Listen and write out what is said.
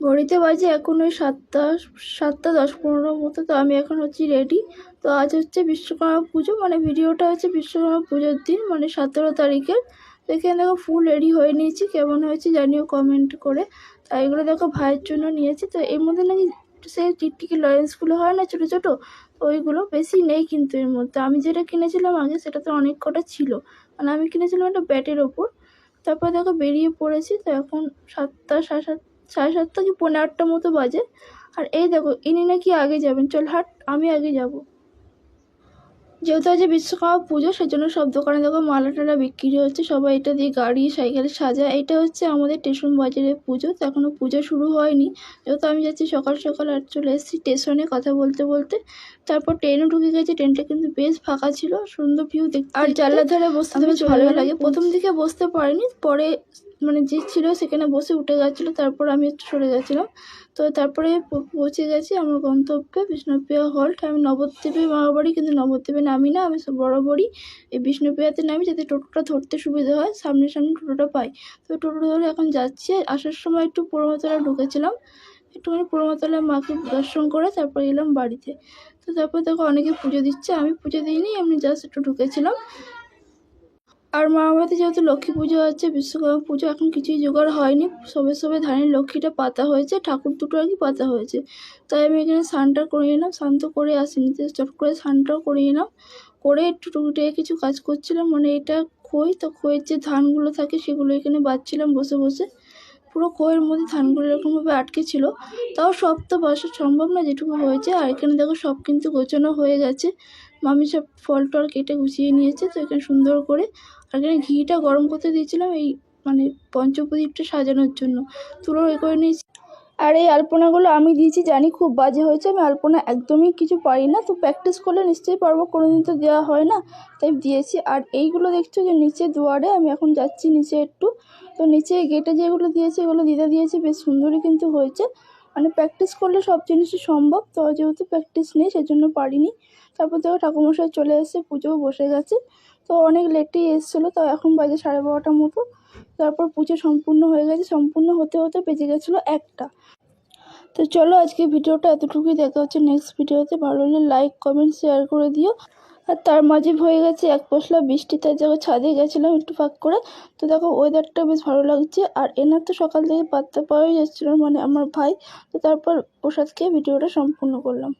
ঘড়িতে বাজে এখন ওই 7টা 10-15 মতো। তো আমি এখন হচ্ছি রেডি। তো আজ হচ্ছে বিশ্বকর্মা পুজো, মানে ভিডিওটা হচ্ছে বিশ্বকর্মা পুজোর দিন, মানে 17 তারিখের। তো এখানে দেখো ফুল রেডি হয়ে নিয়েছি, কেমন হয়েছে জানিও কমেন্ট করে। তো এগুলো দেখো ভাইয়ের জন্য নিয়েছি। তো এর মধ্যে নাকি সেই টিকটিকি লরেন্সগুলো হয় না ছোটো ছোটো, তো ওইগুলো বেশি নেই কিন্তু এর মধ্যে। আমি যেটা কিনেছিলাম আগে সেটাতে অনেক কটা ছিল, মানে আমি কিনেছিলাম একটা ব্যাটের ওপর। তারপর দেখো বেরিয়ে পড়েছি। তো এখন 7টা সাড়ে 7টা কি পৌনে 8টা মতো বাজে। আর এই দেখো ইনি নাকি আগে যাবেন, চল হাট আমি আগে যাব। যেহেতু আজ বিশ্বকর্মা পুজো, সেজন্য সব দোকানে দেখো মালা টালা বিক্রি হচ্ছে, সবাই এটা দিয়ে গাড়ি সাইকেল সাজায়। এটা হচ্ছে আমাদের স্টেশন বাজারের পুজো। তো এখনো পুজো শুরু হয়নি, যেহেতু আমি যাচ্ছি সকাল সকাল। আর চলে এসেছি স্টেশনে কথা বলতে বলতে। তারপর ট্রেনও ঢুকে গেছে, ট্রেনটা কিন্তু বেশ ফাঁকা ছিল, সুন্দর ভিউ দেখতে। আর জানলার ধারে বসতে বেশ ভালোই লাগে। প্রথম দিকে বসতে পারিনি, পরে মানে যে ছিল সেখানে বসে উঠে গেছিলো, তারপর আমি একটু সরে গেছিলাম। তো তারপরে পৌঁছে গেছি আমার গন্তব্যে, বিষ্ণুপ্রিয়া হল্ট। আমি নবদ্বীপে মামাবাড়ি, কিন্তু নবদ্বীপে নামি না, আমি বরাবরই এই বিষ্ণুপ্রিয়াতে নামি, যাতে টোটোটা ধরতে সুবিধা হয়, সামনে সামনে টোটোটা পাই। তো টোটো ধরে এখন যাচ্ছি। আসার সময় একটু পোড়ামাতলা ঢুকেছিলাম, একটুখানি পোড়ামাতলা মাকে দর্শন করে তারপর এলাম বাড়িতে। তো তারপর দেখো অনেকে পুজো দিচ্ছে, আমি পুজো দিইনি, এমনি জাস্ট একটু ঢুকেছিলাম। আর মামাবাড়িতে যেহেতু লক্ষ্মী পুজো হচ্ছে, বিশ্বকর্মা পুজো, এখন কিছুই জোগাড় হয়নি। সবে সবে ধানের লক্ষ্মীটা পাতা হয়েছে, ঠাকুর দুটো আর কি পাতা হয়েছে। তাই আমি এখানে স্নানটা করে নিলাম, স্নান তো করে আসিনি, তো চট করে স্নানটাও করে নিলাম। করে একটু টুকটুকে কিছু কাজ করছিলাম, মানে এটা খই, তো খইয়ের যে ধানগুলো থাকে সেগুলো এখানে বাছছিলাম বসে বসে। পুরো খইয়ের মধ্যে ধানগুলো এরকমভাবে আটকে ছিল, তাও সব তো বাসা সম্ভব না, যেটুকু হয়েছে। আর এখানে দেখো সব কিন্তু গোছানো হয়ে গেছে, মামি সব ফল টল কেটে গুছিয়ে নিয়েছে। তো এখানে সুন্দর করে, আর এখানে ঘিটা গরম করতে দিয়েছিলাম এই মানে পঞ্চপ্রদীপটা সাজানোর জন্য, তুলো এ করে নিয়েছি। আর এই আলপনাগুলো আমি দিয়েছি, জানি খুব বাজে হয়েছে, আমি আলপনা একদমই কিছু পারি না, তো প্র্যাকটিস করলে নিশ্চয়ই পারবো, কোনোদিন তো দেওয়া হয় না, তাই দিয়েছি। আর এইগুলো দেখছো যে নিচে দুয়ারে, আমি এখন যাচ্ছি নিচে একটু। তো নিচে গেটে যেগুলো দিয়েছে এগুলো দিতে দিয়েছে, বেশ সুন্দরই কিন্তু হয়েছে। মানে প্র্যাকটিস করলে সব জিনিসই সম্ভব, তো যেহেতু প্র্যাকটিস নেই সেজন্য পারিনি। তারপর দেখো ঠাকুমশাই চলে এসে পুজোও বসে গেছে। তো অনেক লেটেই এসেছিলো, তো এখন বাজে 12:30টার মতো। তারপর পুজো সম্পূর্ণ হয়ে গেছে, সম্পূর্ণ হতে হতে বেজে গেছিলো 1টা। তো চলো আজকে ভিডিওটা এতটুকুই, দেখা হচ্ছে নেক্সট ভিডিওতে। ভালো লাগলে লাইক কমেন্ট শেয়ার করে দিও। আর তার মাঝে হয়ে গেছে এক পশলা বৃষ্টি, তার জায়গায় ছাদে গেছিলাম একটু ফাঁক করে। তো দেখো ওয়েদারটা বেশ ভালো লাগছে। আর এনার তো সকাল থেকে পাত্তা পাওয়াই যাচ্ছিল, মানে আমার ভাই। তো তারপর প্রসাদ খেয়ে ভিডিওটা সম্পূর্ণ করলাম।